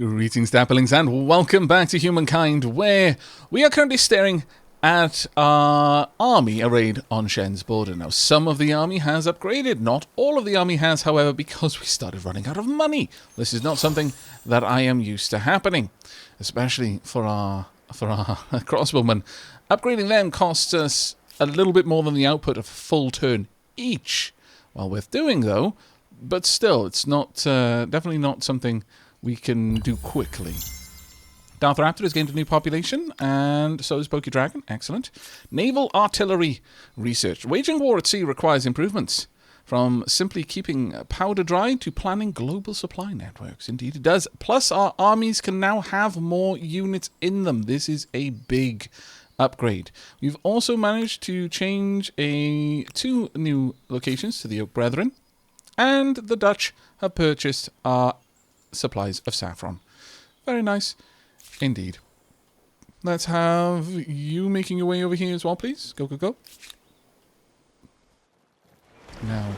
Greetings, Dapplings, and welcome back to Humankind, where we are currently staring at our army arrayed on Shen's border. Now, some of the army has upgraded. Not all of the army has, however, because we started running out of money. This is not something that I am used to happening, especially for our crossbowmen. Upgrading them costs us a little bit more than the output of a full turn each. Well, worth doing, though, but still, it's not definitely not something we can do quickly. Darth Raptor has gained a new population, and so has Poké Dragon. Excellent. Naval artillery research. Waging war at sea requires improvements. From simply keeping powder dry to planning global supply networks. Indeed it does. Plus, our armies can now have more units in them. This is a big upgrade. We've also managed to change 2 new locations to the Oak Brethren, and the Dutch have purchased our supplies of saffron. Very nice indeed. Let's have you making your way over here as well, please. Go, go, go. Now,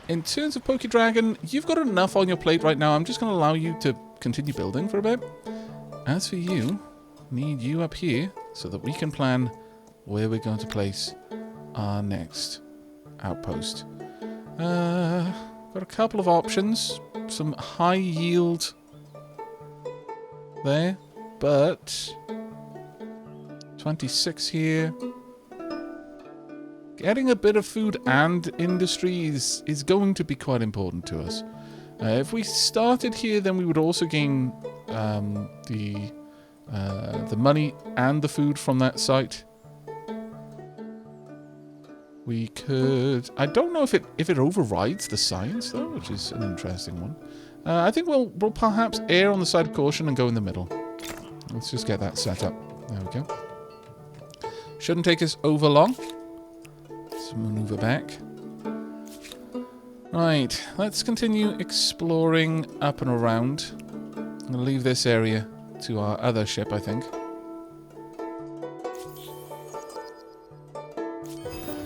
in terms of Poké Dragon, you've got enough on your plate right now. I'm just going to allow you to continue building for a bit. As for you, need you up here so that we can plan where we're going to place our next outpost. Got a couple of options. Some high yield there, but 26 here. Getting a bit of food and industry is going to be quite important to us. If we started here, then we would also gain the money and the food from that site. We could... I don't know if it overrides the science, though, which is an interesting one. I think we'll perhaps err on the side of caution and go in the middle. Let's just get that set up. There we go. Shouldn't take us over long. Let's maneuver back. Right, let's continue exploring up and around. I'm going to leave this area to our other ship, I think.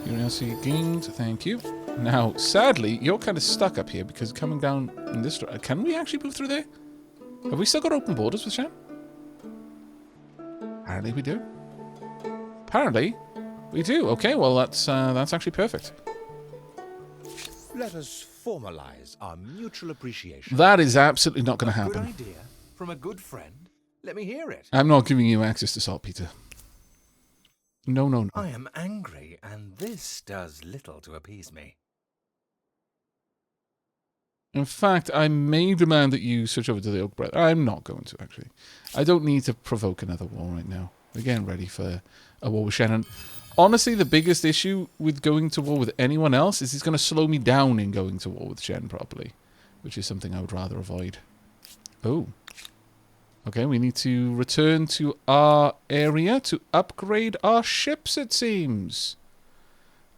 Curiosity gained, thank you. Now, sadly, you're kind of stuck up here because coming down in this direction... Can we actually move through there? Have we still got open borders with Shen? Apparently we do. Apparently we do. Okay, well, that's actually perfect. Let us formalize our mutual appreciation. That is absolutely not going to happen. Good idea from a good friend. Let me hear it. I'm not giving you access to saltpeter. No, no, no. I am angry, and this does little to appease me. In fact, I may demand that you switch over to the Oak Breath. I'm not going to, actually. I don't need to provoke another war right now. We're getting ready for a war with Shannon. Honestly, the biggest issue with going to war with anyone else is it's going to slow me down in going to war with Shen properly, which is something I would rather avoid. Oh. Okay, we need to return to our area to upgrade our ships, it seems.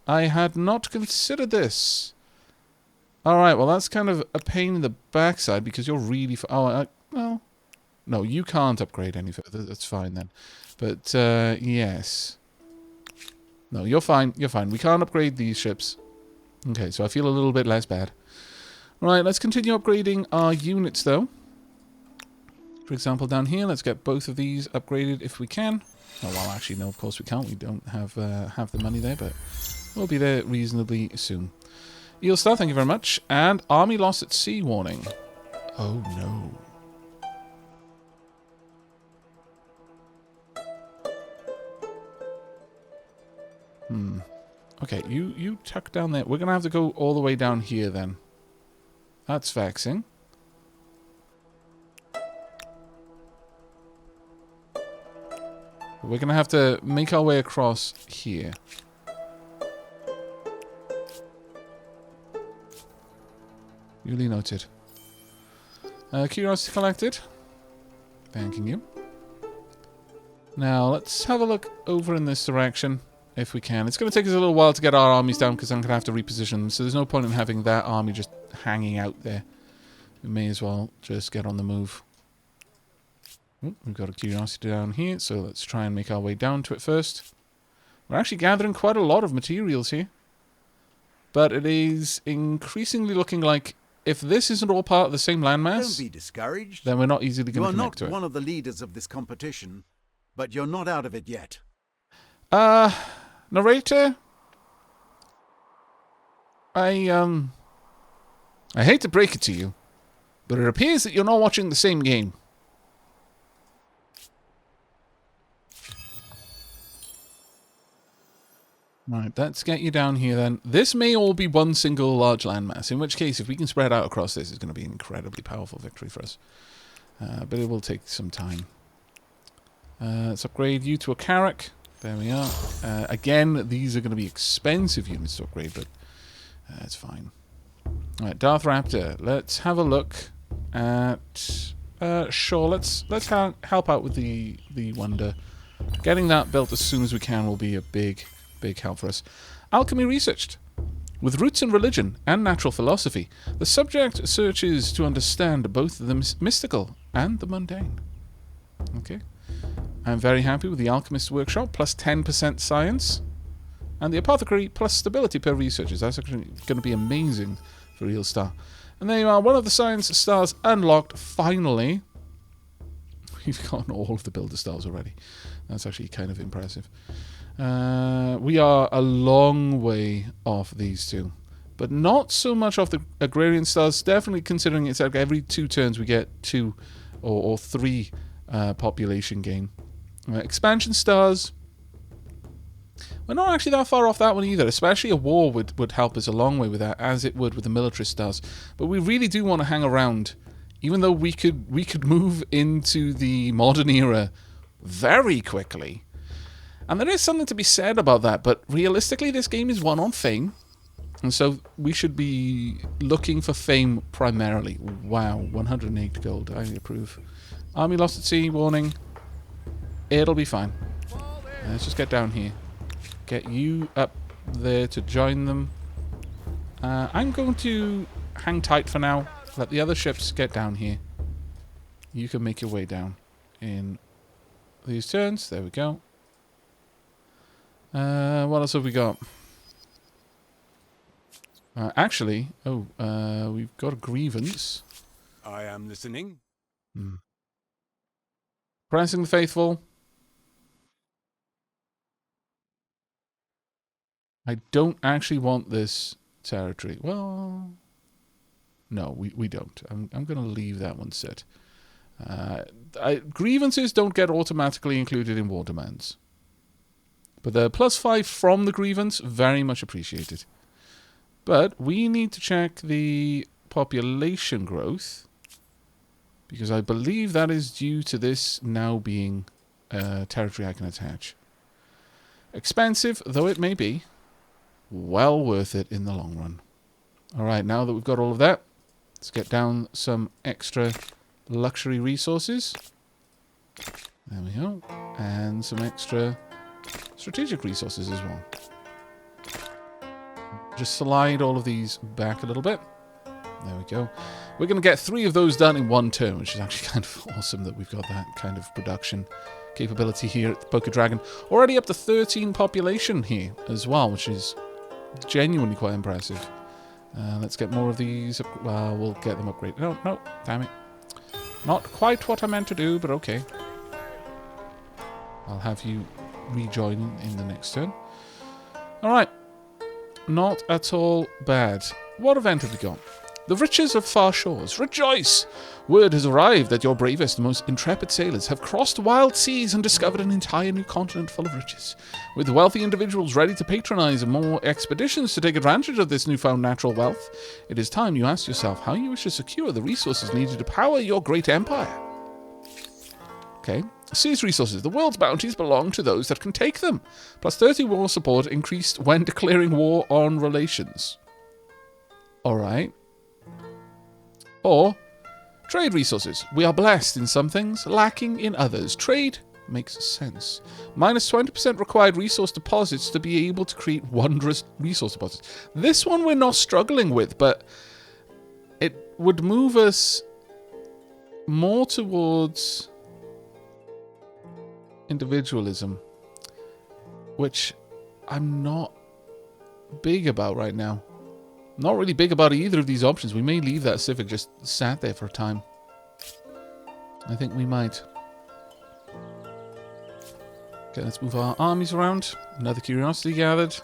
I had not considered this. Alright, well, that's kind of a pain in the backside because you're really... well, no, you can't upgrade any further. That's fine then. But, yes. No, you're fine. You're fine. We can't upgrade these ships. Okay, so I feel a little bit less bad. Right, let's continue upgrading our units, though. For example, down here, let's get both of these upgraded if we can. Oh, well, actually, no, of course we can't. We don't have the money there, but we'll be there reasonably soon. Eelstar, thank you very much. And army loss at sea warning. Oh, no. Okay, you tuck down there. We're going to have to go all the way down here, then. That's vexing. We're going to have to make our way across here. Duly noted. Curiosity collected. Thanking you. Now, let's have a look over in this direction, if we can. It's going to take us a little while to get our armies down, because I'm going to have to reposition them, so there's no point in having that army just hanging out there. We may as well just get on the move. We've got a curiosity down here, so let's try and make our way down to it first. We're actually gathering quite a lot of materials here. But it is increasingly looking like if this isn't all part of the same Don't landmass, be discouraged. then we're not easily You going are to not connect to it. one of the leaders of this competition, but you're not out of it yet. Narrator, I hate to break it to you, but it appears that you're not watching the same game. Right, let's get you down here then. This may all be one single large landmass, in which case, if we can spread out across this, it's going to be an incredibly powerful victory for us. But it will take some time. Let's upgrade you to a Carrack. There we are. Again, these are going to be expensive units to upgrade, but it's fine. Alright, Darth Raptor. Let's have a look at... sure, let's help out with the Wonder. Getting that built as soon as we can will be a big help for us. Alchemy researched. With roots in religion and natural philosophy, the subject searches to understand both the mystical and the mundane. Okay. I'm very happy with the Alchemist Workshop, plus 10% science. And the Apothecary, plus stability per researchers. That's actually going to be amazing for Real Star. And there you are, one of the science stars unlocked, finally. We've gotten all of the builder stars already. That's actually kind of impressive. We are a long way off these two. But not so much off the agrarian stars. Definitely considering it's like every 2 turns we get 2 or 3 population gain. Expansion stars. We're not actually that far off that one either. Especially a war would help us a long way with that, as it would with the military stars. But we really do want to hang around. Even though we could move into the modern era very quickly. And there is something to be said about that, but realistically this game is won on fame. And so we should be looking for fame primarily. Wow, 108 gold, I approve. Army lost at sea, warning. It'll be fine. Let's just get down here. Get you up there to join them. I'm going to hang tight for now. Let the other ships get down here. You can make your way down in these turns. There we go. What else have we got? Actually, we've got a grievance. I am listening. Pressing the Faithful. I don't actually want this territory. Well, no, we don't. I'm going to leave that one sit. Grievances don't get automatically included in war demands. But the +5 from the grievance, very much appreciated. But we need to check the population growth, because I believe that is due to this now being territory I can attach. Expensive, though it may be, well worth it in the long run. Alright, now that we've got all of that, let's get down some extra luxury resources. There we go. And some extra strategic resources as well. Just slide all of these back a little bit. There we go. We're going to get 3 of those done in 1 turn, which is actually kind of awesome that we've got that kind of production capability here at the Poker Dragon. Already up to 13 population here as well, which is genuinely quite impressive. Let's get more of these. Well, we'll get them upgraded. No, damn it. Not quite what I meant to do, but okay. I'll have you rejoin in the next turn. Alright. Not at all bad. What event have we got? The riches of far shores. Rejoice! Word has arrived that your bravest and most intrepid sailors have crossed wild seas and discovered an entire new continent full of riches. With wealthy individuals ready to patronize more expeditions to take advantage of this newfound natural wealth, it is time you ask yourself how you wish to secure the resources needed to power your great empire. Okay. Seas resources. The world's bounties belong to those that can take them. Plus 30 war support increased when declaring war on relations. Alright. Or, trade resources. We are blessed in some things, lacking in others. Trade makes sense. Minus 20% required resource deposits to be able to create wondrous resource deposits. This one we're not struggling with, but it would move us more towards individualism, which I'm not big about right now. Not really big about either of these options. We may leave that Civic just sat there for a time. I think we might. Okay, let's move our armies around. Another curiosity gathered.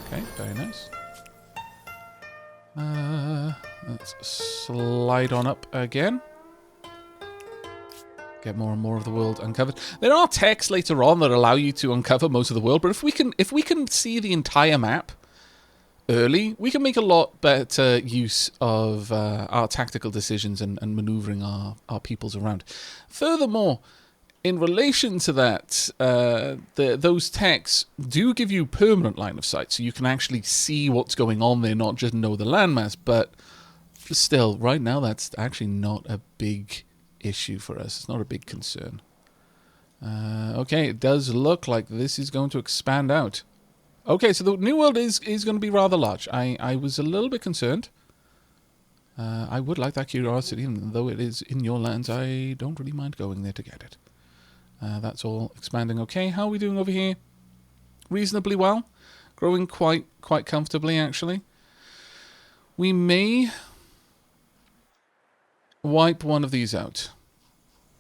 Okay, very nice. Let's slide on up again. Get more and more of the world uncovered. There are texts later on that allow you to uncover most of the world, but if we can see the entire map early, we can make a lot better use of our tactical decisions and maneuvering our peoples around. Furthermore, in relation to that, those texts do give you permanent line of sight, so you can actually see what's going on there, not just know the landmass. But still, right now, that's actually not a big issue for us. It's not a big concern. Okay, it does look like this is going to expand out. Okay, so the New World is going to be rather large. I was a little bit concerned. I would like that curiosity, and though it is in your lands, I don't really mind going there to get it. That's all expanding okay. How are we doing over here? Reasonably well. Growing quite comfortably, actually. We may wipe one of these out.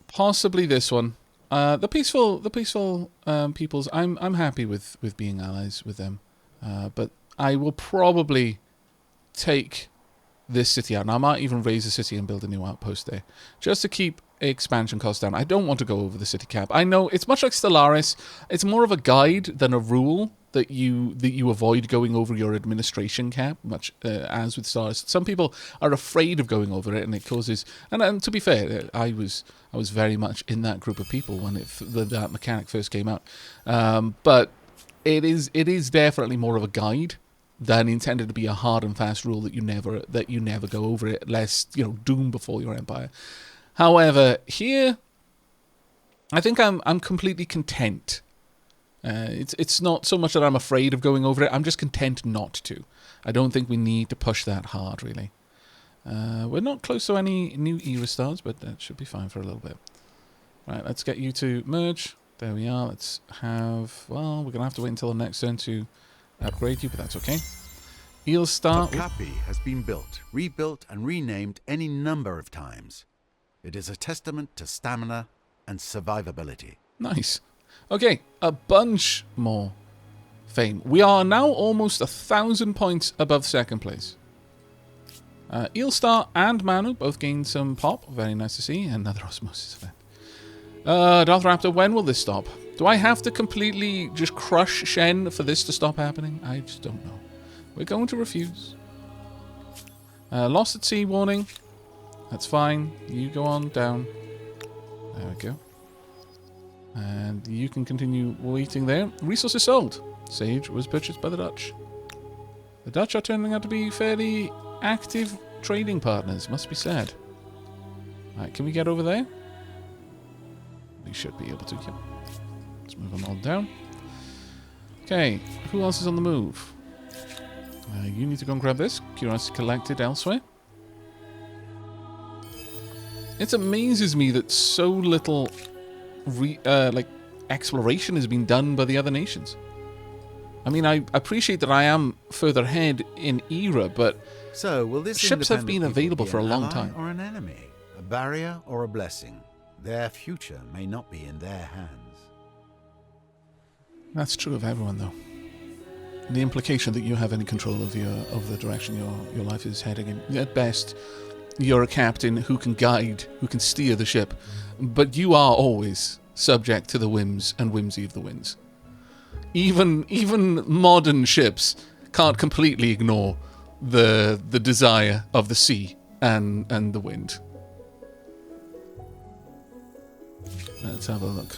Possibly this one. The peaceful peoples, I'm happy with being allies with them. But I will probably take this city out. And I might even raise a city and build a new outpost there, just to keep expansion costs down. I don't want to go over the city cap. I know it's much like Stellaris. It's more of a guide than a rule that you avoid going over your administration cap, much as with Stellaris. Some people are afraid of going over it, and it causes. And to be fair, I was very much in that group of people when that mechanic first came out. But it is definitely more of a guide than intended to be a hard and fast rule that you never go over it, lest doom befall your empire. However, here, I think I'm completely content. It's not so much that I'm afraid of going over it. I'm just content not to. I don't think we need to push that hard, really. We're not close to any new era stars, but that should be fine for a little bit. Right, let's get you to merge. There we are. Let's have... Well, we're going to have to wait until the next turn to upgrade you, but that's okay. Eel Star... Okapi has been built, rebuilt, and renamed any number of times. It is a testament to stamina and survivability. Nice. Okay, a bunch more fame. We are now almost 1,000 points above second place. Eelstar and Manu both gained some pop. Very nice to see. Another osmosis event. Darth Raptor, when will this stop? Do I have to completely just crush Shen for this to stop happening? I just don't know. We're going to refuse. Lost at sea warning. That's fine. You go on down. There we go. And you can continue waiting there. Resources sold. Sage was purchased by the Dutch. The Dutch are turning out to be fairly active trading partners, must be said. Alright, can we get over there? We should be able to, yeah. Let's move them all down. Okay, who else is on the move? You need to go and grab this. Curiosity collected elsewhere. It amazes me that so little exploration has been done by the other nations. I mean, I appreciate that I am further ahead in era, but so will this ships have been available for a long time. Or an enemy, a barrier or a blessing. Their future may not be in their hands. That's true of everyone, though. The implication that you have any control of the direction your life is heading in. At best, you're a captain who can guide, who can steer the ship, but you are always subject to the whims and whimsy of the winds. Even modern ships can't completely ignore the desire of the sea and the wind. Let's have a look.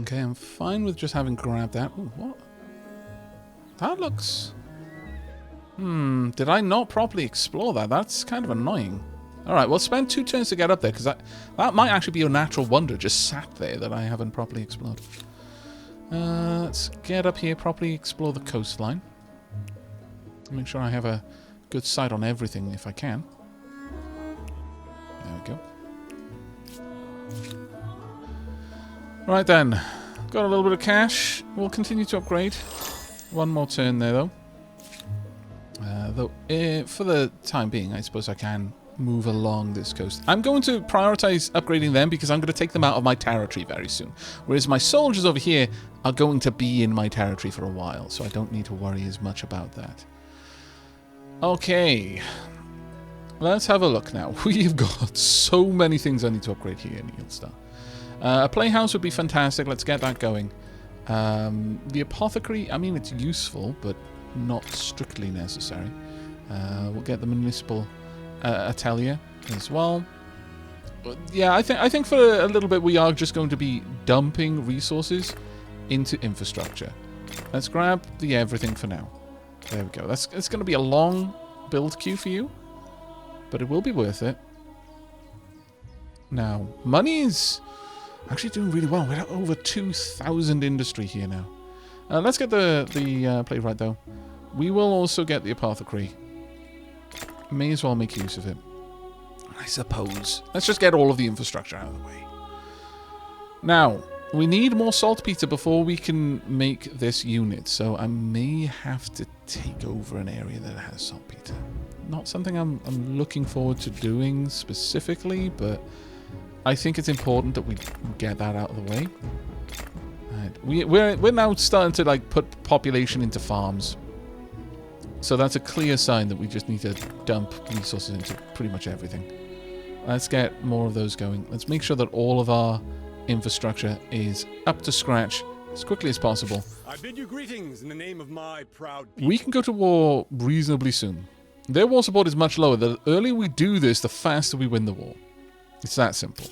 Okay, I'm fine with just having grabbed that. Ooh, what? That looks... did I not properly explore that? That's kind of annoying. Alright, well, spend 2 turns to get up there, because that might actually be a natural wonder just sat there that I haven't properly explored. Let's get up here, properly explore the coastline. Make sure I have a good sight on everything if I can. There we go. Right then, got a little bit of cash. We'll continue to upgrade. One more turn there, though. Though, for the time being, I suppose I can move along this coast. I'm going to prioritize upgrading them because I'm going to take them out of my territory very soon. Whereas my soldiers over here are going to be in my territory for a while, so I don't need to worry as much about that. Okay. Let's have a look now. We've got so many things I need to upgrade here in Eelstar. A playhouse would be fantastic. Let's get that going. The apothecary, I mean, it's useful, but not strictly necessary. We'll get the municipal atelier as well. But yeah, I think for a little bit we are just going to be dumping resources into infrastructure. Let's grab the everything for now. There we go. It's going to be a long build queue for you, but it will be worth it. Now, money is actually doing really well. We're at over 2,000 industry here now. Let's get the playwright though. We will also get the apothecary. May as well make use of it, I suppose. Let's just get all of the infrastructure out of the way. Now, we need more saltpeter before we can make this unit, so I may have to take over an area that has saltpeter. Not something I'm looking forward to doing specifically, but I think it's important that we get that out of the way. Right. We're now starting to like put population into farms. So that's a clear sign that we just need to dump resources into pretty much everything. Let's get more of those going. Let's make sure that all of our infrastructure is up to scratch as quickly as possible. I bid you greetings in the name of my proud people. We can go to war reasonably soon. Their war support is much lower. The earlier we do this, the faster we win the war. It's that simple.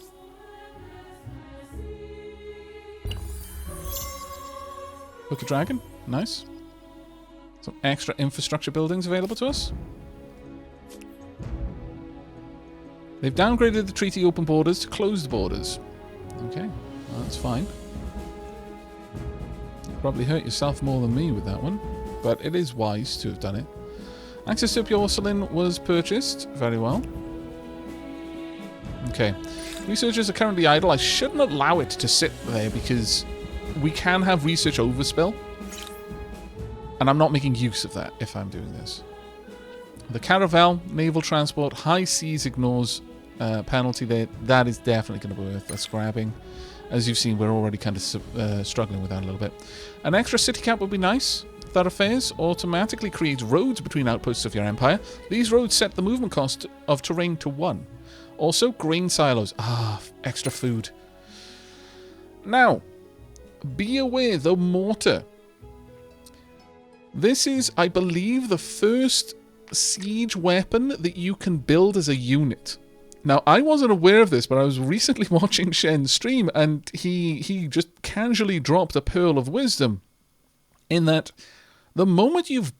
Book a dragon. Nice. Some extra infrastructure buildings available to us. They've downgraded the treaty open borders to closed borders. Okay, well, that's fine. Probably hurt yourself more than me with that one, but it is wise to have done it. Access to porcelain was purchased. Very well. Okay. Researchers are currently idle. I shouldn't allow it to sit there because we can have research overspill. And I'm not making use of that if I'm doing this. The Caravel, naval transport, high seas ignores penalty there. That is definitely going to be worth us grabbing. As you've seen, we're already kind of struggling with that a little bit. An extra city cap would be nice. Thoroughfares automatically creates roads between outposts of your empire. These roads set the movement cost of terrain to 1. Also, grain silos. Extra food. Now, be aware, the mortar. This is, I believe, the first siege weapon that you can build as a unit. Now, I wasn't aware of this, but I was recently watching Shen's stream, and he just casually dropped a pearl of wisdom in that the moment you've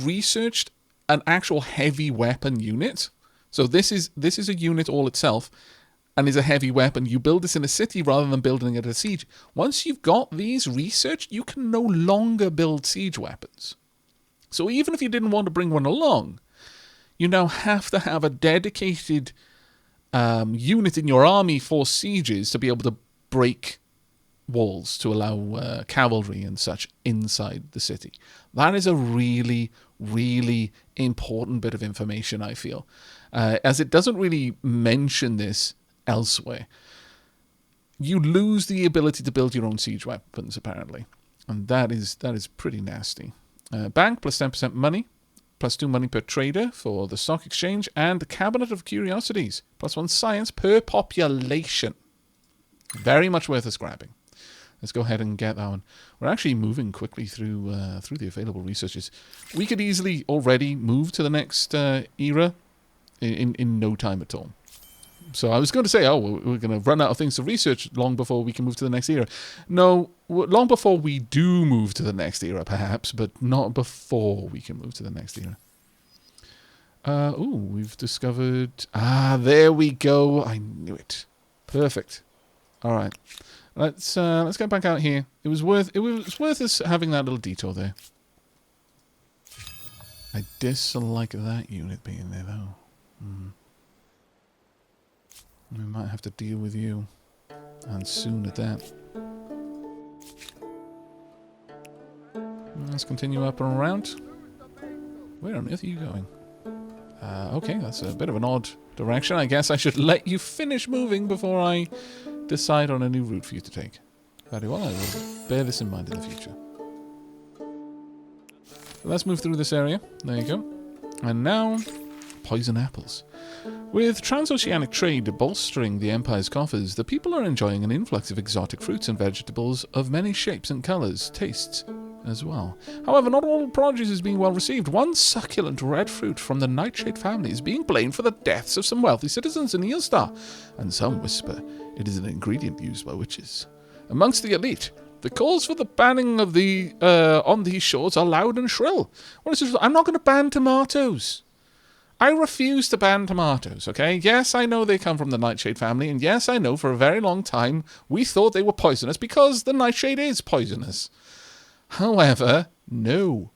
researched an actual heavy weapon unit, so this is a unit all itself, and is a heavy weapon. You build this in a city rather than building it at a siege. Once you've got these researched, you can no longer build siege weapons. So even if you didn't want to bring one along, you now have to have a dedicated unit in your army for sieges to be able to break walls to allow cavalry and such inside the city. That is a really, really important bit of information, I feel, as it doesn't really mention this elsewhere. You lose the ability to build your own siege weapons, apparently, and that is pretty nasty. Bank plus 10% money, plus 2 money per trader for the stock exchange, and the Cabinet of Curiosities, plus 1 science per population. Very much worth us grabbing. Let's go ahead and get that one. We're actually moving quickly through the available researches. We could easily already move to the next era in no time at all. So I was going to say, we're going to run out of things to research long before we can move to the next era. No, long before we do move to the next era, perhaps, but not before we can move to the next era. We've discovered... there we go. I knew it. Perfect. All right. Let's get back out here. It was worth us having that little detour there. I dislike that unit being there, though. We might have to deal with you. And soon at that. Let's continue up and around. Where on earth are you going? Okay, that's a bit of an odd direction. I guess I should let you finish moving before I decide on a new route for you to take. Very well, I will bear this in mind in the future. Let's move through this area. There you go. And now, poison apples. With transoceanic trade bolstering the Empire's coffers, the people are enjoying an influx of exotic fruits and vegetables of many shapes and colours, tastes as well. However, not all produce is being well received. One succulent red fruit from the nightshade family is being blamed for the deaths of some wealthy citizens in Eelstar, and some whisper it is an ingredient used by witches. Amongst the elite, the calls for the banning of the on these shores are loud and shrill. What is this? I'm not going to ban tomatoes. I refuse to ban tomatoes, okay? Yes, I know they come from the nightshade family, and yes, I know for a very long time we thought they were poisonous because the nightshade is poisonous. However, no.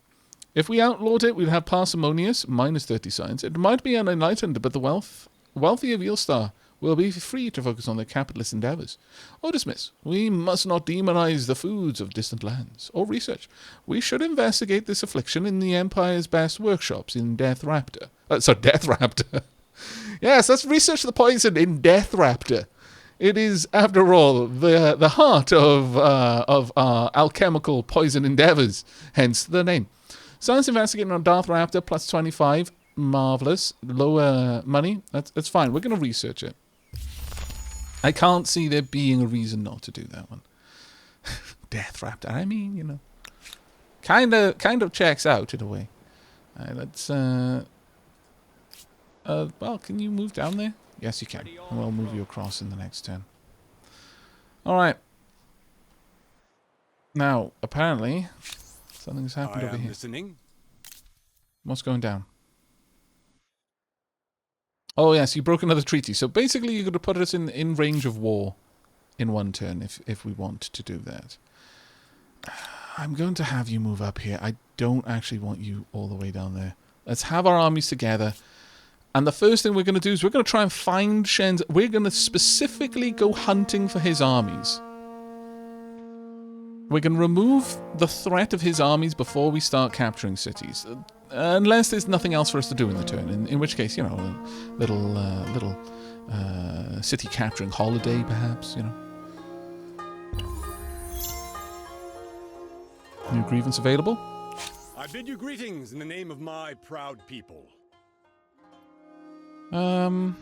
If we outlawed it, we'd have parsimonious, minus 30 science. It might be unenlightened, but the wealthy of Eelstar will be free to focus on their capitalist endeavours. Or dismiss. We must not demonize the foods of distant lands. Or research. We should investigate this affliction in the Empire's best workshops in Death Raptor. Death Raptor. Yes, let's research the poison in Death Raptor. It is, after all, the heart of our alchemical poison endeavours, hence the name. Science investigating on Darth Raptor, plus 25. Marvellous. Lower money. That's fine. We're going to research it. I can't see there being a reason not to do that one. Death Raptor. I mean, you know. Kind of checks out in a way. Alright, let's... well, can you move down there? Yes, you can. And we'll move you across in the next turn. Alright. Now, apparently, something's happened over here. Listening. What's going down? Oh, yes, you broke another treaty. So basically, you're going to put us in range of war in one turn if we want to do that. I'm going to have you move up here. I don't actually want you all the way down there. Let's have our armies together. And the first thing we're going to do is we're going to try and find Shen's... We're going to specifically go hunting for his armies. We're going to remove the threat of his armies before we start capturing cities. Unless there's nothing else for us to do in the turn. In which case, you know, a little city capturing holiday, perhaps, you know. New grievance available? I bid you greetings in the name of my proud people. Now,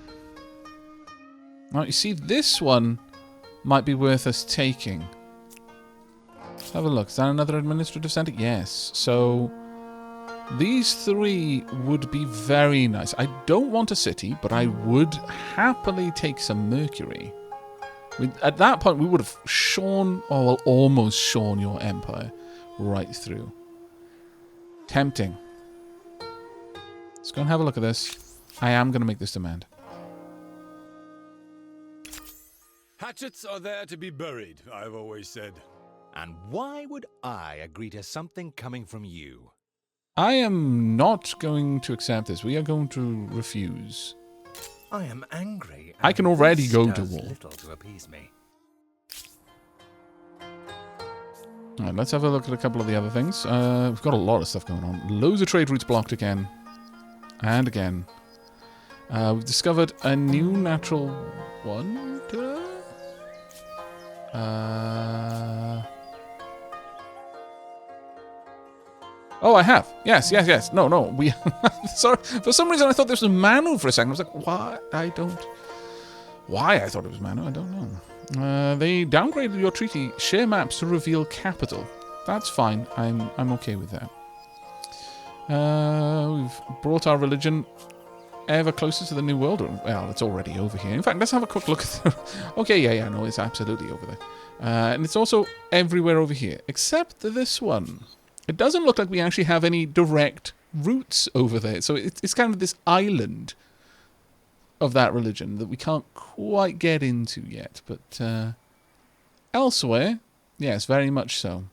you see, this one might be worth us taking. Let's have a look. Is that another administrative center? Yes. So, these three would be very nice. I don't want a city, but I would happily take some Mercury. At that point, we would have shorn, or well, almost shorn your empire right through. Tempting. Let's go and have a look at this. I am going to make this demand. Hatchets are there to be buried, I've always said. And why would I agree to something coming from you? I am not going to accept this. We are going to refuse. I am angry. I can already go to war. Little to appease me. Alright, let's have a look at a couple of the other things. We've got a lot of stuff going on. Loads of trade routes blocked again. And again. We've discovered a new natural wonder. Oh, I have. Yes. No. We. Sorry. For some reason, I thought this was Manu for a second. I was like, why? Why I thought it was Manu, I don't know. They downgraded your treaty. Share maps to reveal capital. That's fine. I'm okay with that. We've brought our religion ever closer to the New World. Well, it's already over here. In fact, let's have a quick look at the... Okay, yeah, no, it's absolutely over there. And it's also everywhere over here, except this one. It doesn't look like we actually have any direct routes over there. So it's kind of this island of that religion that we can't quite get into yet. But elsewhere, yes, very much so.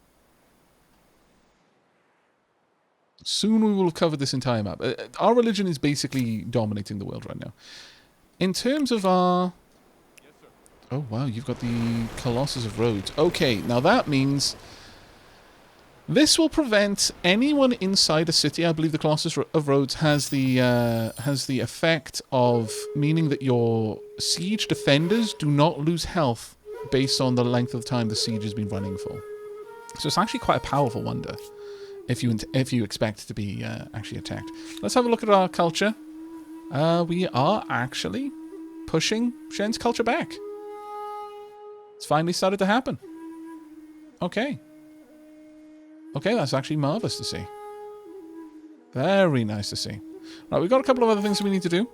Soon we will have covered this entire map. Our religion is basically dominating the world right now. In terms of our... Oh, wow, you've got the Colossus of Rhodes. Okay, now that means This will prevent anyone inside a city. I believe the Colossus of Rhodes has the effect of meaning that your siege defenders do not lose health based on the length of time the siege has been running for. So it's actually quite a powerful wonder if you expect to be actually attacked. Let's have a look at our culture. We are actually pushing Shen's culture back. It's finally started to happen. Okay. Okay, that's actually marvellous to see. Very nice to see. Right, we've got a couple of other things we need to do.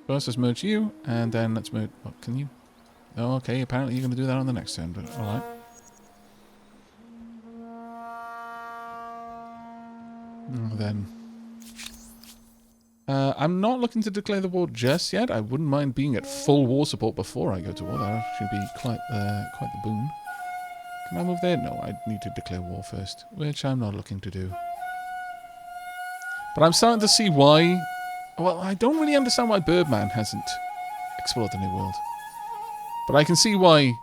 First, let's merge you, and then let's merge... What, can you... Oh, okay, apparently you're going to do that on the next turn, but alright. Then... I'm not looking to declare the war just yet. I wouldn't mind being at full war support before I go to war. That should be quite the boon. Can I move there? No, I need to declare war first, which I'm not looking to do. But I'm starting to see why... Well, I don't really understand why Birdman hasn't explored the New World. But I can see why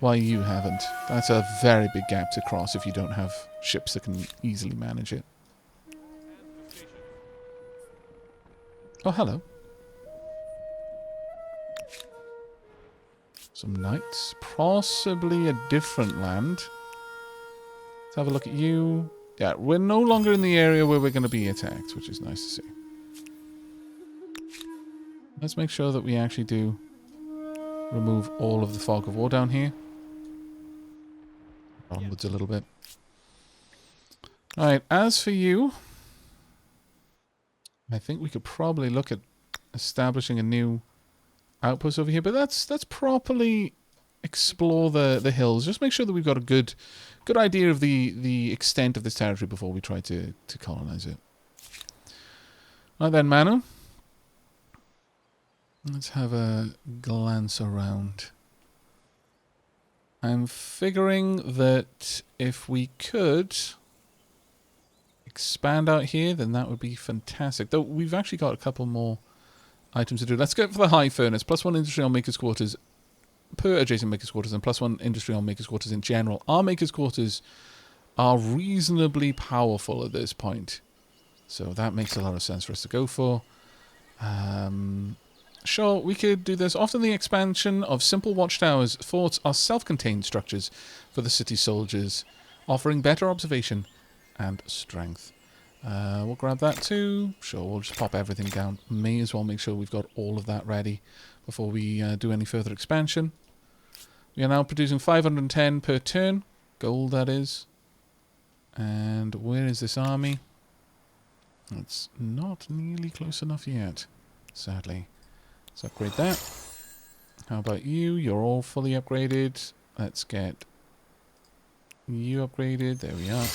you haven't. That's a very big gap to cross if you don't have ships that can easily manage it. Oh, hello. Some knights. Possibly a different land. Let's have a look at you. Yeah, we're no longer in the area where we're going to be attacked, which is nice to see. Let's make sure that we actually do remove all of the fog of war down here. Onwards a little bit. Alright, as for you... I think we could probably look at establishing a new outpost over here, but let's properly explore the hills. Just make sure that we've got a good idea of the extent of this territory before we try to colonize it. Right then, Manu. Let's have a glance around. I'm figuring that if we could expand out here, then that would be fantastic. Though we've actually got a couple more items to do. Let's go for the high furnace. +1 industry on Maker's Quarters per adjacent Maker's Quarters, and +1 industry on Maker's Quarters in general. Our Maker's Quarters are reasonably powerful at this point, so that makes a lot of sense for us to go for. Sure, we could do this. Often the expansion of simple watchtowers, forts are self-contained structures for the city soldiers, offering better observation and strength. We'll grab that too. Sure, we'll just pop everything down. May as well make sure we've got all of that ready before we do any further expansion. We are now producing 510 per turn. Gold, that is. And where is this army? It's not nearly close enough yet, sadly. Let's upgrade that. How about you? You're all fully upgraded. Let's get you upgraded. There we are.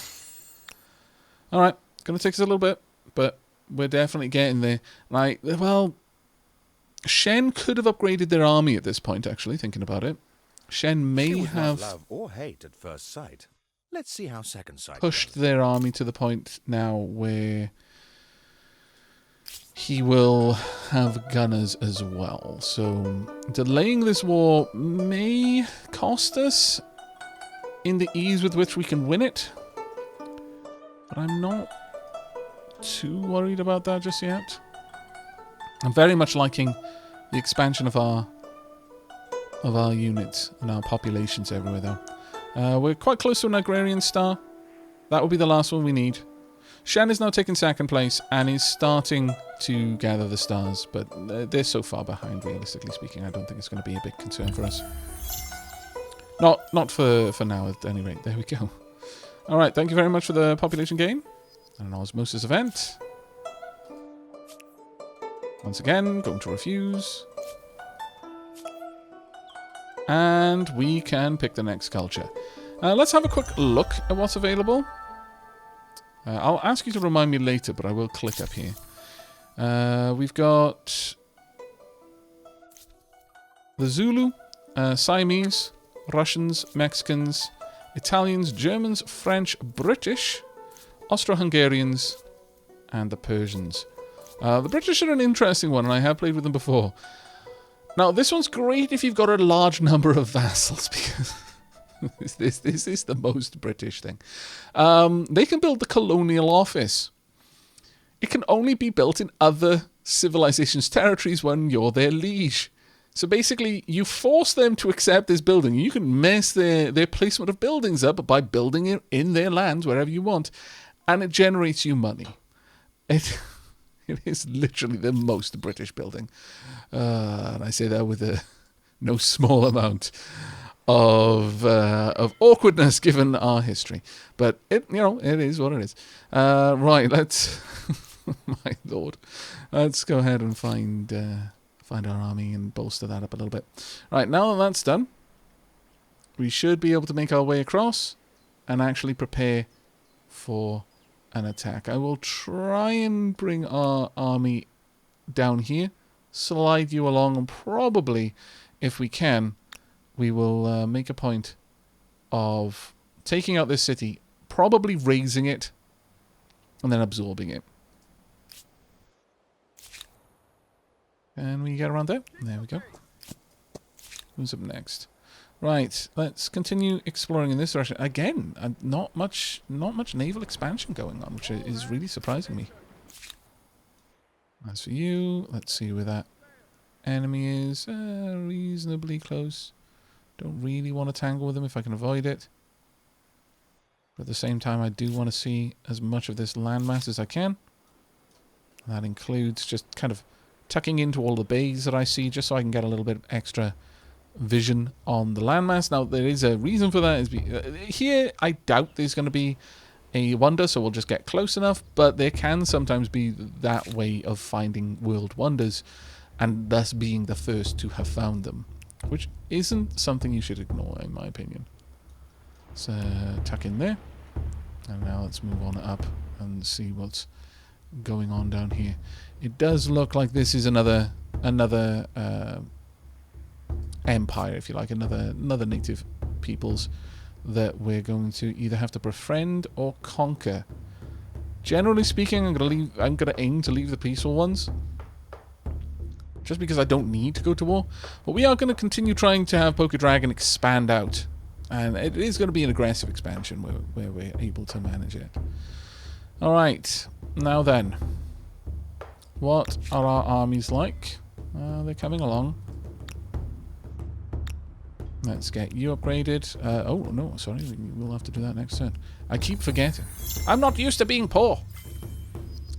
Alright, it's going to take us a little bit, but we're definitely getting there. Like, well, Shen could have upgraded their army at this point, actually, thinking about it. Shen may have love or hate at first sight. Let's see how second sight pushed their army to the point now where he will have gunners as well. So, delaying this war may cost us in the ease with which we can win it. But I'm not too worried about that just yet. I'm very much liking the expansion of our units and our populations everywhere, though. We're quite close to an agrarian star. That will be the last one we need. Shen is now taking second place and is starting to gather the stars, but they're so far behind, realistically speaking. I don't think it's going to be a big concern for us. Not for now, at any rate. There we go. Alright, thank you very much for the population gain. And an osmosis event. Once again, going to refuse. And we can pick the next culture. Let's have a quick look at what's available. I'll ask you to remind me later, but I will click up here. We've got the Zulu, Siamese, Russians, Mexicans, Italians, Germans, French, British, Austro-Hungarians, and the Persians. The British are an interesting one, and I have played with them before. Now, this one's great if you've got a large number of vassals, because This is the most British thing. They can build the colonial office. It can only be built in other civilizations' territories when you're their liege. So basically, you force them to accept this building. You can mess their placement of buildings up by building it in their lands wherever you want, and it generates you money. It is literally the most British building. And I say that with no small amount of awkwardness given our history. But it is what it is. Right, let's my lord. Let's go ahead and find our army and bolster that up a little bit. Right, now that that's done, we should be able to make our way across and actually prepare for an attack. I will try and bring our army down here, slide you along, and probably, if we can, we will make a point of taking out this city, probably razing it, and then absorbing it. Can we get around there? There we go. Who's up next? Right, let's continue exploring in this direction. Again, not much naval expansion going on, which is really surprising me. As for you, let's see where that enemy is. Reasonably close. Don't really want to tangle with them if I can avoid it. But at the same time, I do want to see as much of this landmass as I can. And that includes just kind of tucking into all the bays that I see, just so I can get a little bit extra vision on the landmass. Now, there is a reason for that. Here, I doubt there's going to be a wonder, so we'll just get close enough, but there can sometimes be that way of finding world wonders, and thus being the first to have found them, which isn't something you should ignore, in my opinion. So, tuck in there, and now let's move on up and see what's going on down here. It does look like this is another empire, if you like, another native peoples that we're going to either have to befriend or conquer. Generally speaking, I'm gonna aim to leave the peaceful ones, just because I don't need to go to war. But we are going to continue trying to have Poker Dragon expand out, and it is going to be an aggressive expansion where we're able to manage it. All right, now then, what are our armies like? They're coming along. Let's get you upgraded. Oh, no, sorry. We'll have to do that next turn. I keep forgetting. I'm not used to being poor.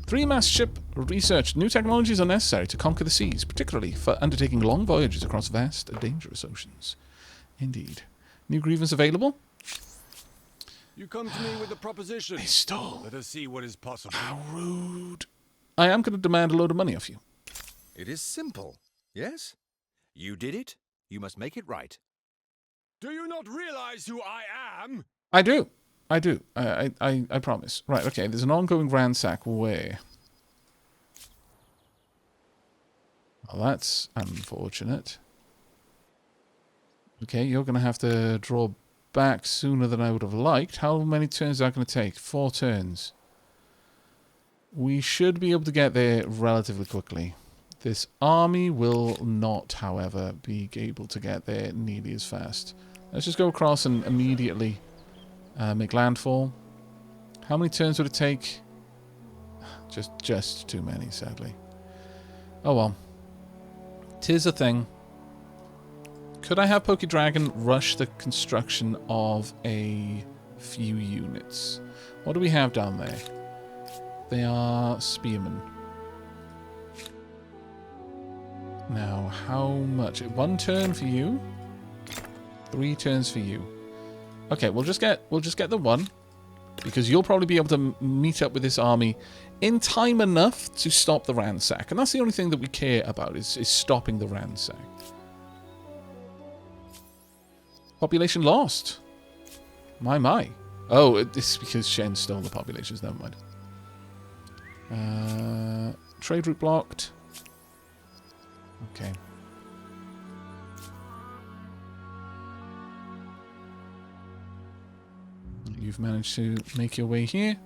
3-mast ship research. New technologies are necessary to conquer the seas, particularly for undertaking long voyages across vast, dangerous oceans. Indeed. New grievance available? You come to me with a proposition. They stole. Let us see what is possible. How rude. I am going to demand a load of money off you. It is simple, yes? You did it, you must make it right. Do you not realize who I am? I do. I do. I promise. Right, okay. There's an ongoing ransack. Where? Well, that's unfortunate. Okay, you're going to have to draw back sooner than I would have liked. How many turns is that going to take? 4 turns. We should be able to get there relatively quickly. This army will not, however, be able to get there nearly as fast. Let's just go across and immediately make landfall. How many turns would it take? Just too many, sadly. Oh well. 'Tis a thing. Could I have Poké Dragon rush the construction of a few units? What do we have down there? They are spearmen. Now, how much? 1 turn for you. 3 turns for you. Okay, we'll just get the 1, because you'll probably be able to meet up with this army in time enough to stop the ransack, and that's the only thing that we care about is stopping the ransack. Population lost. My. Oh, it's because Shen stole the populations. Never mind. Trade route blocked. Okay. You've managed to make your way here.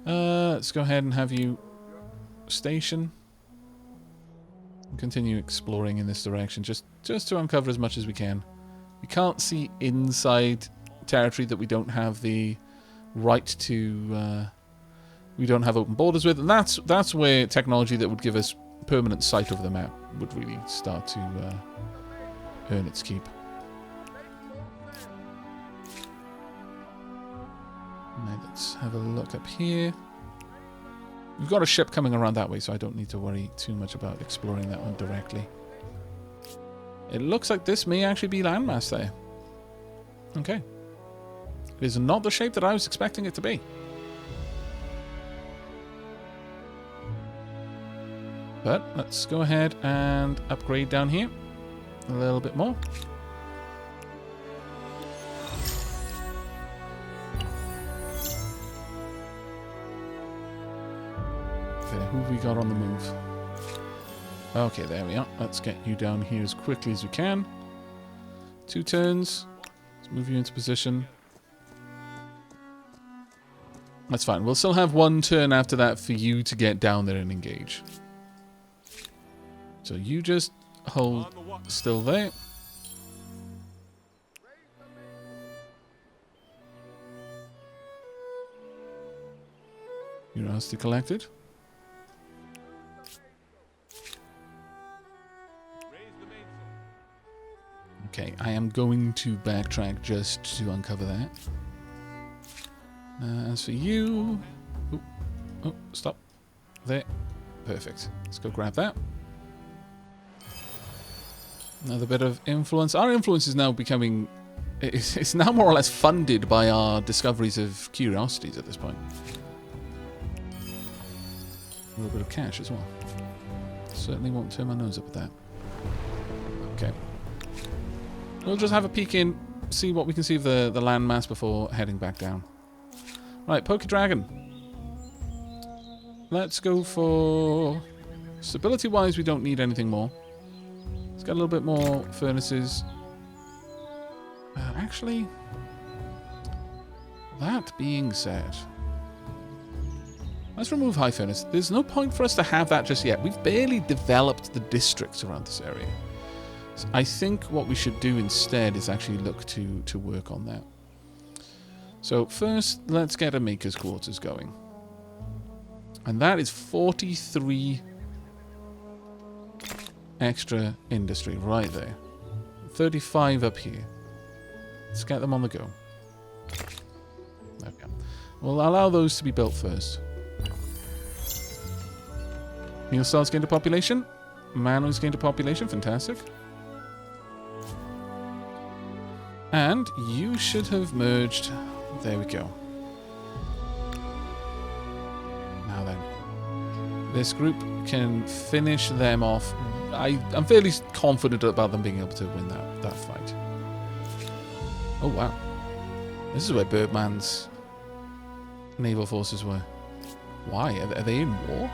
Let's go ahead and have you station. Continue exploring in this direction, just to uncover as much as we can. We can't see inside territory that we don't have the right to... we don't have open borders with. And that's where technology that would give us permanent sight over the map would really start to earn its keep. Now let's have a look up here. We've got a ship coming around that way, so I don't need to worry too much about exploring that one directly. It looks like this may actually be landmass there. Okay. It is not the shape that I was expecting it to be. But let's go ahead and upgrade down here a little bit more. Okay, who have we got on the move? Okay, there we are. Let's get you down here as quickly as we can. 2 turns. Let's move you into position. That's fine. We'll still have 1 turn after that for you to get down there and engage. So you just hold still there. Your rusty collected. Okay, I am going to backtrack just to uncover that. As for you... Oh, stop. There. Perfect. Let's go grab that. Another bit of influence. Our influence is now becoming... It's now more or less funded by our discoveries of curiosities at this point. A little bit of cash as well. Certainly won't turn my nose up at that. Okay. We'll just have a peek in, see what we can see of the landmass before heading back down. Right, Poke Dragon. Let's go for... Stability-wise, we don't need anything more. Let's get a little bit more furnaces. Actually, that being said, let's remove high furnace. There's no point for us to have that just yet. We've barely developed the districts around this area. So I think what we should do instead is actually look to work on that. So first, let's get a maker's quarters going. And that is 43 extra industry right there. 35 up here. Let's get them on the go. There we go. We'll allow those to be built first. Meal cells gain to population. Manors gain to population. Fantastic. And you should have merged. There we go. Now then. This group can finish them off. I'm fairly confident about them being able to win that fight. Oh, wow. This is where Birdman's naval forces were. Why? Are they in war?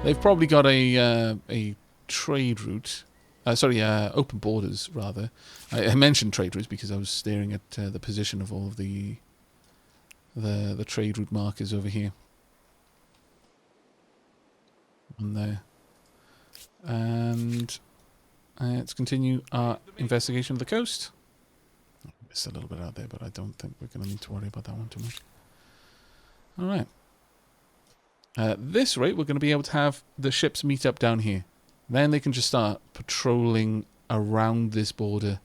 They've probably got a trade route. Open borders, rather. I mentioned trade routes because I was staring at the position of all of the trade route markers over here. On there. And let's continue our investigation of the coast. Missed a little bit out there, but I don't think we're going to need to worry about that one too much. Alright. At this rate, we're going to be able to have the ships meet up down here. Then they can just start patrolling around this border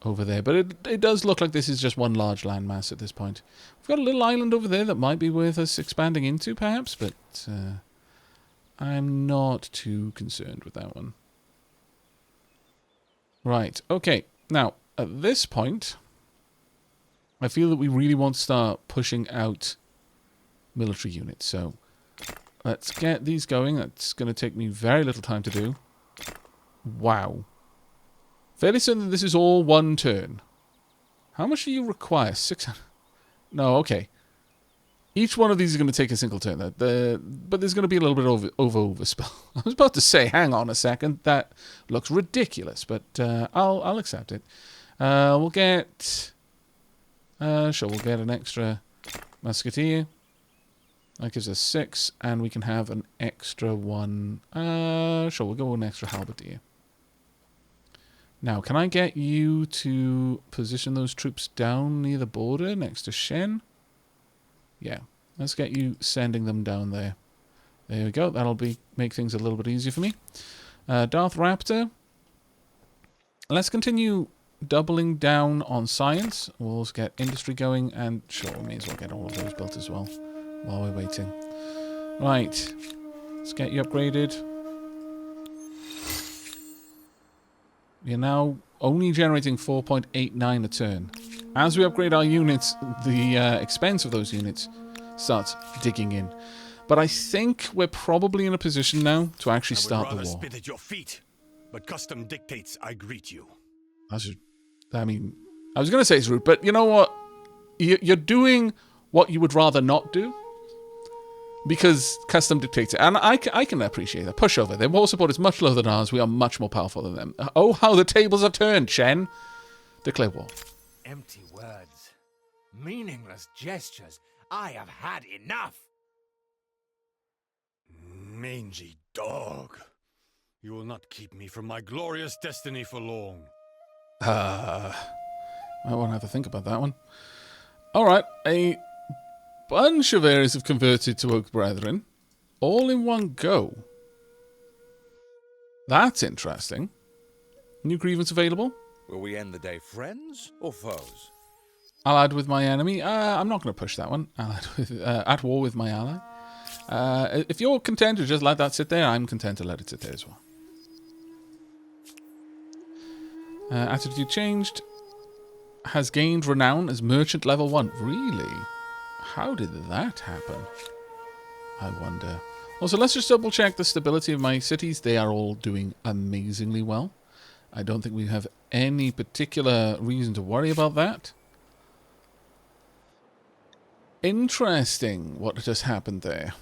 over there. But it does look like this is just one large landmass at this point. We've got a little island over there that might be worth us expanding into, perhaps, but I'm not too concerned with that one. Right, okay. Now, at this point, I feel that we really want to start pushing out military units. So let's get these going. That's going to take me very little time to do. Wow. Fairly certain that this is all 1 turn. How much do you require? 600? No, okay. Each one of these is going to take a single turn. But there's going to be a little bit overspell. I was about to say, hang on a second. That looks ridiculous, but I'll accept it. We'll get... sure, we'll get an extra musketeer. That gives us 6, and we can have an extra one. Sure, we'll go with an extra halberdier. Now, can I get you to position those troops down near the border next to Shen? Yeah, let's get you sending them down there. There we go. That'll make things a little bit easier for me. Darth Raptor. Let's continue doubling down on science. We'll also get industry going, and sure, we may as well get all of those built as well while we're waiting. Right, let's get you upgraded. We are now only generating 4.89 a turn. As we upgrade our units, the expense of those units starts digging in. But I think we're probably in a position now to actually start the war. I would rather spit at your feet, but custom dictates I greet you. I mean, I was going to say it's rude, but you know what? You're doing what you would rather not do. Because custom dictates it. And I can appreciate that. Pushover. Their war support is much lower than ours. We are much more powerful than them. Oh, how the tables have turned, Shen. Declare war. Empty words. Meaningless gestures. I have had enough. Mangy dog. You will not keep me from my glorious destiny for long. I won't have to think about that one. Alright, a bunch of areas have converted to Oak Brethren, all in one go. That's interesting. New grievance available. Will we end the day friends or foes? Allied with my enemy. I'm not going to push that one. Allied with, at war with my ally. If you're content to just let that sit there, I'm content to let it sit there as well. Attitude changed. Has gained renown as merchant level 1. Really? How did that happen? I wonder. Also, let's just double check the stability of my cities. They are all doing amazingly well. I don't think we have any particular reason to worry about that. Interesting what just happened there.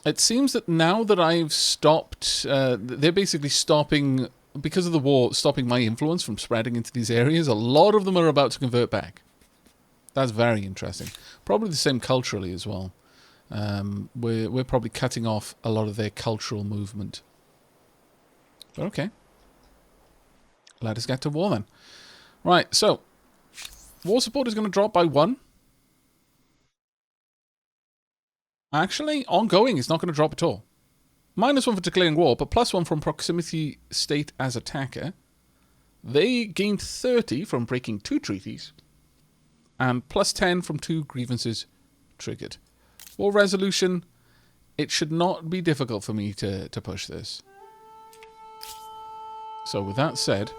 It seems that now that I've stopped, they're basically stopping, because of the war, stopping my influence from spreading into these areas. A lot of them are about to convert back. That's very interesting. Probably the same culturally as well. We're probably cutting off a lot of their cultural movement. But okay. Let us get to war then. Right, so war support is going to drop by 1. Actually, ongoing is not going to drop at all. -1 for declaring war, but +1 from proximity state as attacker. They gained 30 from breaking 2 treaties, and +10 from 2 grievances triggered. War resolution, it should not be difficult for me to push this. So with that said,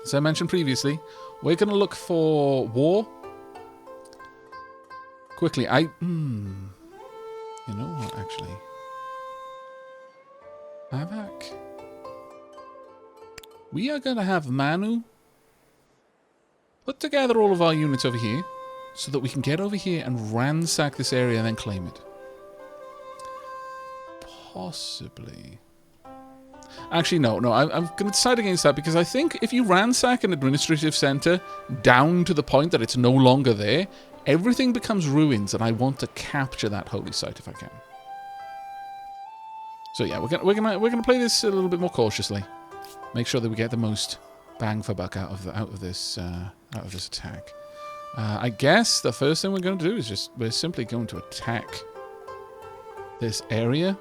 as I mentioned previously, we're going to look for war. Quickly, you know what, actually? Aavak. We are going to have Manu put together all of our units over here so that we can get over here and ransack this area and then claim it. Possibly. Actually, no. I'm going to decide against that because I think if you ransack an administrative center down to the point that it's no longer there, everything becomes ruins, and I want to capture that holy site if I can. So yeah, we're gonna play this a little bit more cautiously. Make sure that we get the most bang for buck out of this attack. I guess the first thing we're going to do is we're simply going to attack this area.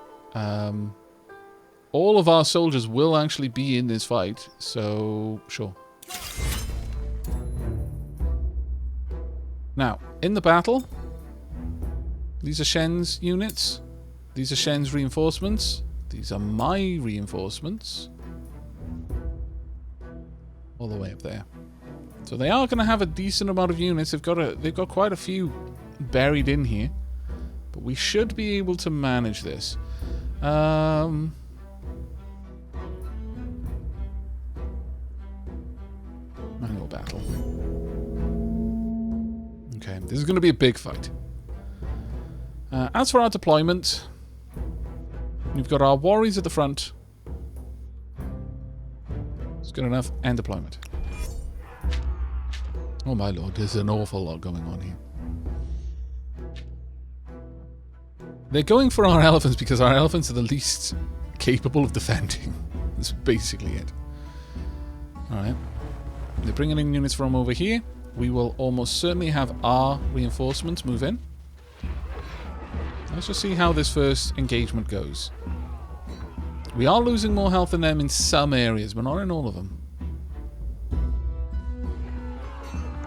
All of our soldiers will actually be in this fight, so sure. Now, in the battle, these are Shen's units. These are Shen's reinforcements. These are my reinforcements. All the way up there. So they are going to have a decent amount of units. They've got quite a few buried in here. But we should be able to manage this. Manual battle. Okay, this is going to be a big fight. As for our deployment, we've got our warriors at the front. It's good enough. And deployment. Oh my lord, there's an awful lot going on here. They're going for our elephants because our elephants are the least capable of defending. That's basically it. Alright. They're bringing in units from over here. We will almost certainly have our reinforcements move in. Let's just see how this first engagement goes. We are losing more health than them in some areas, but not in all of them.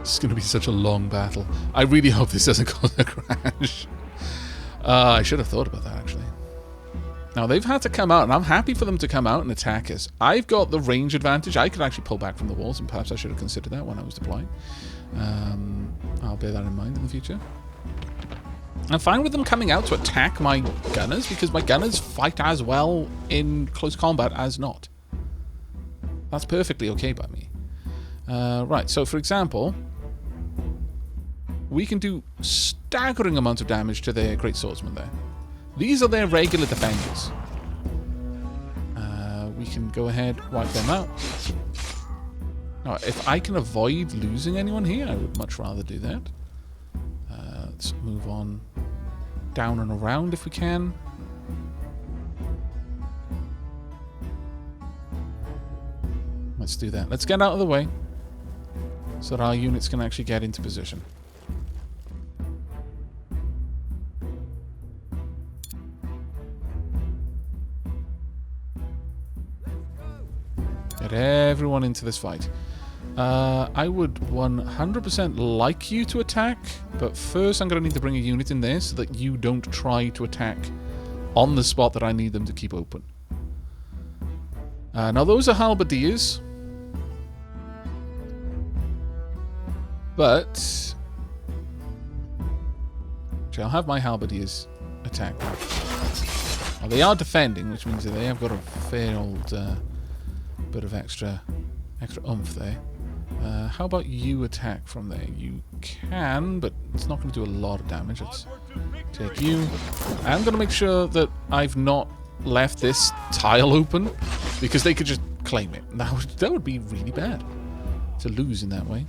This is going to be such a long battle. I really hope this doesn't cause a crash. I should have thought about that, actually. Now, they've had to come out, and I'm happy for them to come out and attack us. I've got the range advantage. I could actually pull back from the walls, and perhaps I should have considered that when I was deploying. I'll bear that in mind in the future. I'm fine with them coming out to attack my gunners, because my gunners fight as well in close combat as not. That's perfectly okay by me. Right, so for example, we can do staggering amounts of damage to their great swordsmen there. These are their regular defenders. We can go ahead, wipe them out. Now, if I can avoid losing anyone here, I would much rather do that. Let's move on down and around if we can. Let's do that. Let's get out of the way so that our units can actually get into position. Get everyone into this fight. I would 100% like you to attack, but first I'm going to need to bring a unit in there so that you don't try to attack on the spot that I need them to keep open. Now those are halberdiers, but I'll have my halberdiers attack. Well, they are defending, which means that they have got a fair old bit of extra oomph there. How about you attack from there? You can, but it's not going to do a lot of damage. Let's take you. I'm going to make sure that I've not left this tile open, because they could just claim it. That would be really bad to lose in that way.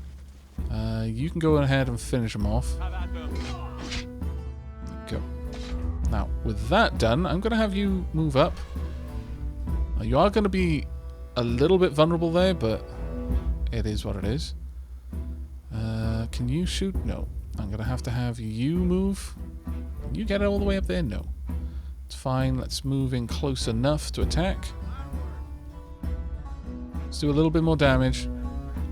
You can go ahead and finish them off. There we go. Now, with that done, I'm going to have you move up. Now, you are going to be a little bit vulnerable there, but it is what it is. Can you shoot? No. I'm going to have you move. Can you get all the way up there? No. It's fine. Let's move in close enough to attack. Let's do a little bit more damage.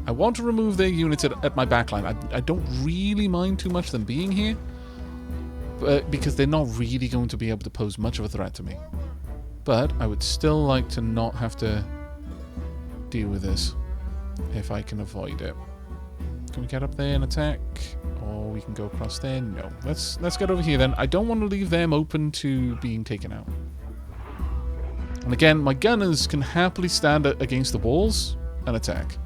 I want to remove their units at my backline. I don't really mind too much them being here, but because they're not really going to be able to pose much of a threat to me. But I would still like to not have to deal with this if I can avoid it. Can we get up there and attack? Or we can go across there? No. Let's get over here then. I don't want to leave them open to being taken out. And again, my gunners can happily stand against the walls and attack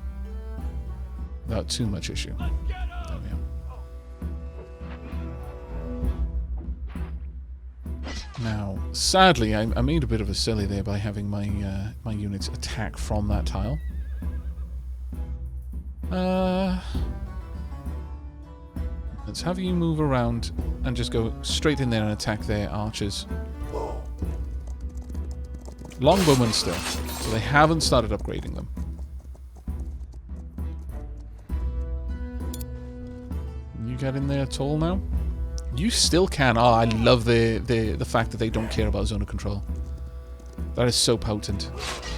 without too much issue. There we are. Now, sadly, I made a bit of a silly there by having my my units attack from that tile. Let's have you move around and just go straight in there and attack their archers. Longbowmen still, so they haven't started upgrading them. Can you get in there at all now? You still can. Oh, I love the fact that they don't care about zone of control. That is so potent.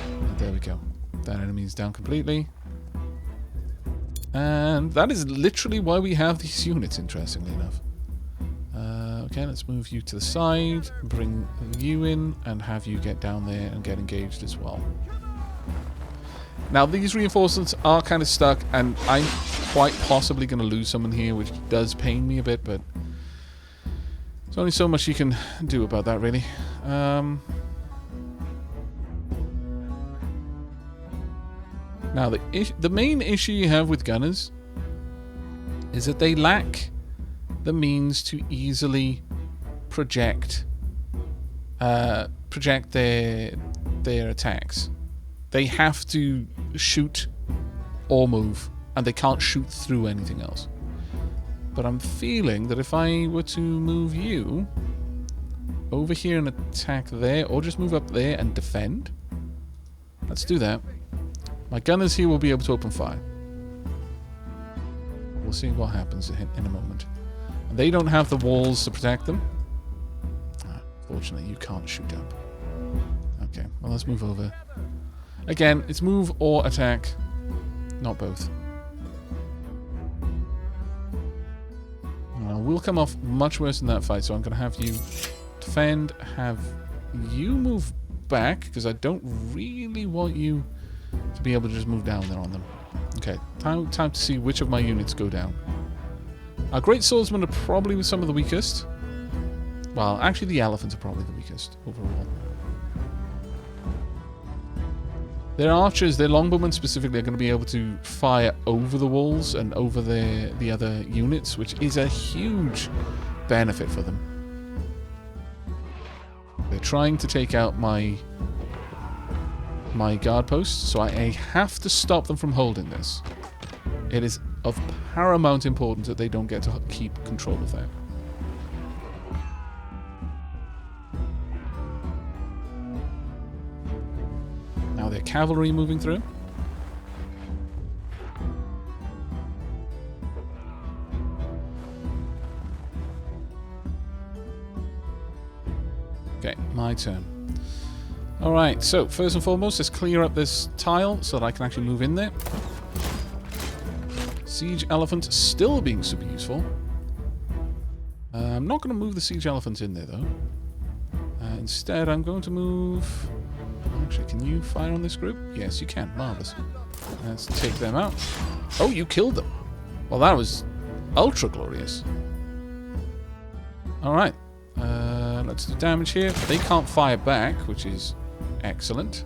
And there we go. That enemy is down completely. And that is literally why we have these units, interestingly enough. Okay, let's move you to the side, bring you in, and have you get down there and get engaged as well. Now, these reinforcements are kind of stuck, and I'm quite possibly going to lose someone here, which does pain me a bit, but there's only so much you can do about that, really. Now, the main issue you have with gunners is that they lack the means to easily project their attacks. They have to shoot or move, and they can't shoot through anything else. But I'm feeling that if I were to move you over here and attack there, or just move up there and defend, let's do that. My gunners here will be able to open fire. we'll see what happens in a moment. And they don't have the walls to protect them. Fortunately, you can't shoot up. Okay, well, let's move over. Again, it's move or attack. Not both. We'll come off much worse in that fight, so I'm going to have you defend, have you move back, because I don't really want you to be able to just move down there on them. Okay, time to see which of my units go down. Our great swordsmen are probably some of the weakest. Well, actually the elephants are probably the weakest overall. Their archers, their longbowmen specifically, are going to be able to fire over the walls and over the other units, which is a huge benefit for them. They're trying to take out my guard posts, so I have to stop them from holding this. It is of paramount importance that they don't get to keep control of that. Now their cavalry moving through. Okay, my turn. Alright, so first and foremost, let's clear up this tile so that I can actually move in there. Siege elephant still being super useful. I'm not going to move the siege elephant in there though. Instead, I'm going to move... Actually, can you fire on this group? Yes, you can. Marvelous. Let's take them out. Oh, you killed them. Well, that was ultra glorious. Alright. Let's do damage here. They can't fire back, which is excellent.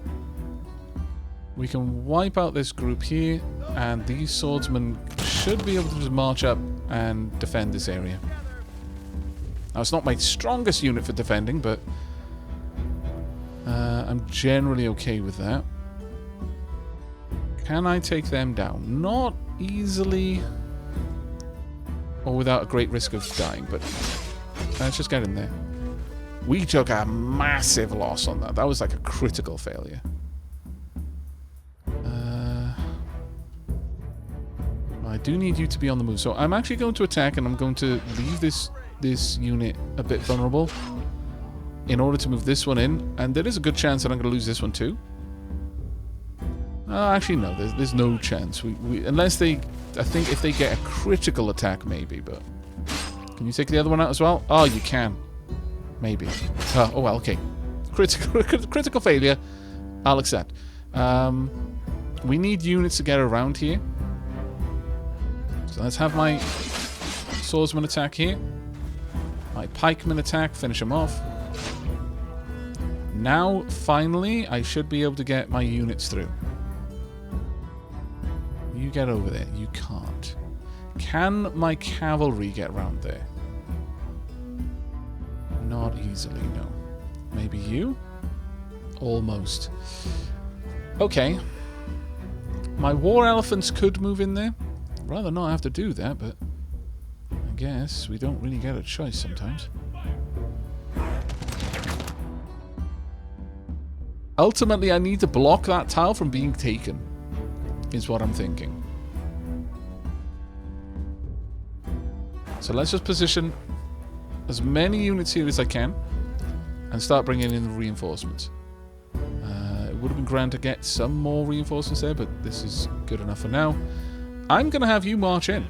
We can wipe out this group here, and these swordsmen should be able to just march up and defend this area. Now, it's not my strongest unit for defending, but I'm generally okay with that. Can I take them down? Not easily, or without a great risk of dying, but let's just get in there. We took a massive loss on that. That was like a critical failure. I do need you to be on the move. So I'm actually going to attack, and I'm going to leave this unit a bit vulnerable in order to move this one in. And there is a good chance that I'm going to lose this one too. Actually, no. There's no chance. Unless they... I think if they get a critical attack, maybe. But can you take the other one out as well? Oh, you can. Maybe. Oh well, okay. Critical failure. I'll accept. We need units to get around here. So let's have my swordsman attack here. My pikeman attack, finish him off. Now, finally, I should be able to get my units through. You get over there. You can't. Can my cavalry get around there? Not easily, no. Maybe you? Almost. Okay. My war elephants could move in there. Rather not have to do that, but I guess we don't really get a choice sometimes. Ultimately, I need to block that tile from being taken, is what I'm thinking. So let's just position as many units here as I can and start bringing in the reinforcements. It would have been grand to get some more reinforcements there, but this is good enough for now. I'm going to have you march in.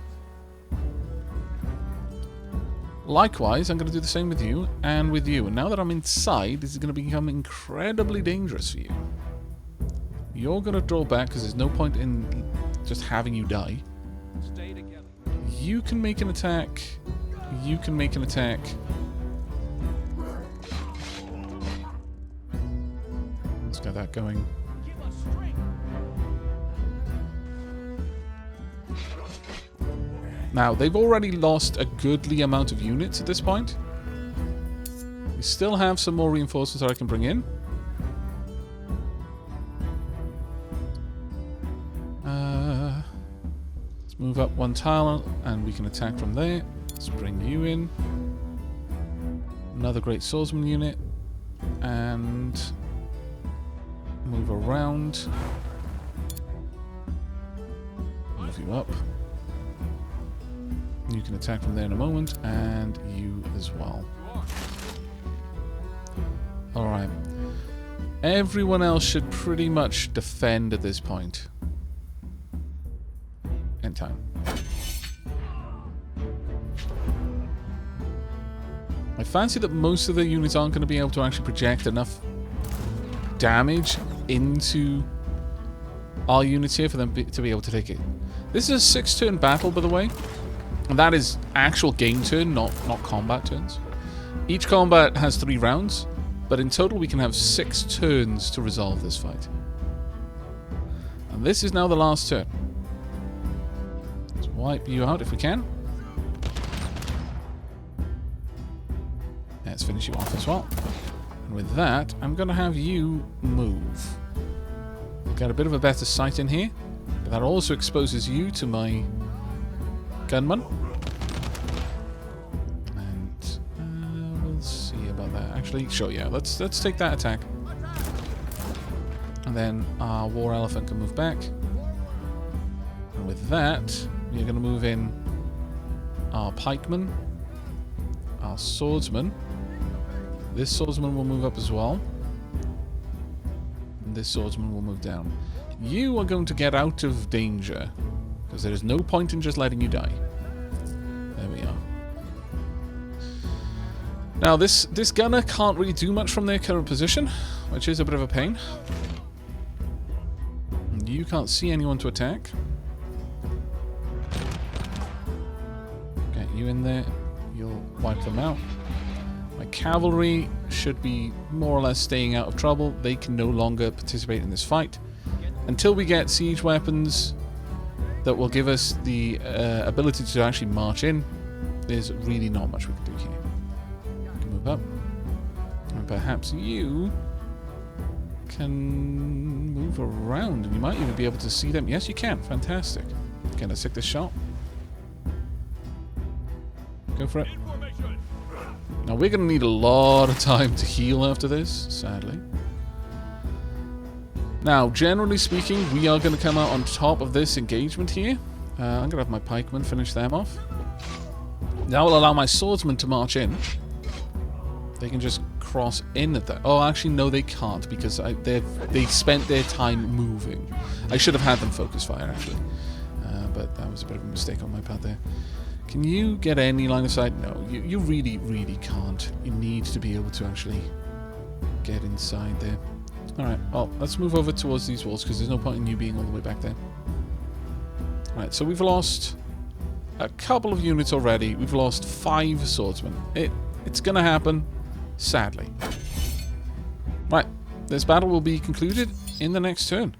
Likewise, I'm going to do the same with you and with you. And now that I'm inside, this is going to become incredibly dangerous for you. You're going to draw back because there's no point in just having you die. Stay together. You can make an attack. You can make an attack. Let's get that going. Now, they've already lost a goodly amount of units at this point. We still have some more reinforcements that I can bring in. Let's move up one tile and we can attack from there. Let's bring you in. Another great swordsman unit. And move around. Move you up. You can attack from there in a moment, and you as well. Alright. Everyone else should pretty much defend at this point. In time. I fancy that most of the units aren't going to be able to actually project enough damage into our units here for them to be able to take it. This is a 6-turn battle, by the way. And that is actual game turn, not combat turns. Each combat has 3 rounds, but in total we can have 6 turns to resolve this fight. And this is now the last turn. Let's wipe you out if we can. Let's finish you off as well. And with that, I'm going to have you move. We'll get a bit of a better sight in here, but that also exposes you to my gunman. And we'll see about that. Actually, sure, yeah, let's take that attack. And then our war elephant can move back. And with that, we're going to move in our pikeman, our swordsman. This swordsman will move up as well. And this swordsman will move down. You are going to get out of danger, because there is no point in just letting you die. There we are. Now, this gunner can't really do much from their current position, which is a bit of a pain. And you can't see anyone to attack. Get you in there. You'll wipe them out. My cavalry should be more or less staying out of trouble. They can no longer participate in this fight. Until we get siege weapons that will give us the ability to actually march in, there's really not much we can do here. You can move up. And perhaps you can move around, and you might even be able to see them. Yes, you can. Fantastic. Okay, let's take this shot. Go for it. Now, we're going to need a lot of time to heal after this, sadly. Now, generally speaking, we are going to come out on top of this engagement here. I'm going to have my pikemen finish them off. That will allow my swordsmen to march in. They can just cross in at that. Oh, actually, no, they can't, because they spent their time moving. I should have had them focus fire, actually. But that was a bit of a mistake on my part there. Can you get any line of sight? No, you really, really can't. You need to be able to actually get inside there. Alright, well, let's move over towards these walls, because there's no point in you being all the way back there. Alright, so we've lost a couple of units already. We've lost 5 swordsmen. It's going to happen, sadly. Right, this battle will be concluded in the next turn.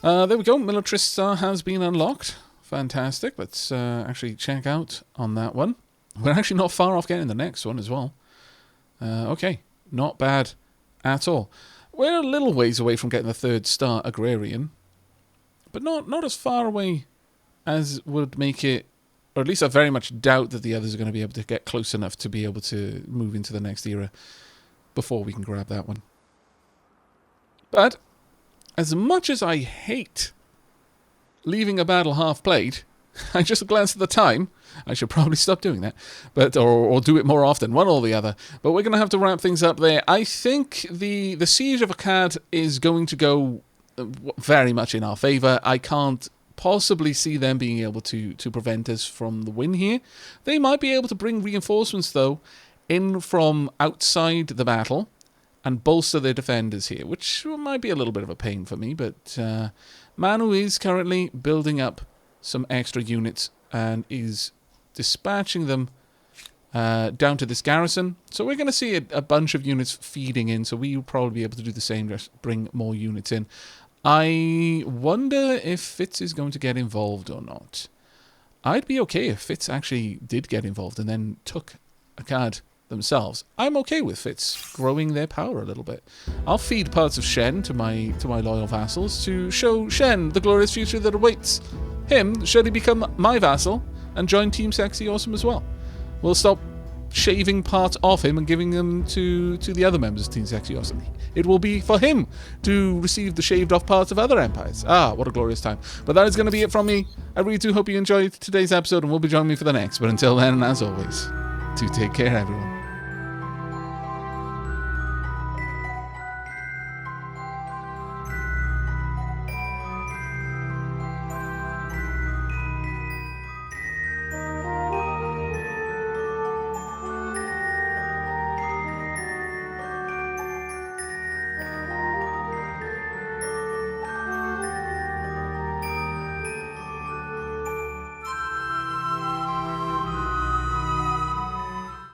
There we go, Military Star has been unlocked. Fantastic. Let's actually check out on that one. We're actually not far off getting the next one as well. Okay, not bad at all. We're a little ways away from getting the 3rd star Agrarian, but not as far away as would make it, or at least I very much doubt that the others are going to be able to get close enough to be able to move into the next era before we can grab that one. But as much as I hate leaving a battle half played, I just glanced at the time. I should probably stop doing that, but or do it more often, one or the other. But we're going to have to wrap things up there. I think the Siege of Akkad is going to go very much in our favour. I can't possibly see them being able to prevent us from the win here. They might be able to bring reinforcements, though, in from outside the battle and bolster their defenders here, which might be a little bit of a pain for me, but Manu is currently building up some extra units and is dispatching them down to this garrison. So we're going to see a bunch of units feeding in, so we'll probably be able to do the same, just bring more units in. I wonder if Fitz is going to get involved or not. I'd be okay if Fitz actually did get involved and then took Akkad themselves. I'm okay with Fitz growing their power a little bit. I'll feed parts of Shen to my loyal vassals to show Shen the glorious future that awaits him should he become my vassal and join Team Sexy Awesome as well. We'll stop shaving parts off him and giving them to the other members of Team Sexios. It will be for him to receive the shaved off parts of other empires. Ah, what a glorious time. But that is going to be it from me. I really do hope you enjoyed today's episode and will be joining me for the next. But until then, as always, do take care, everyone.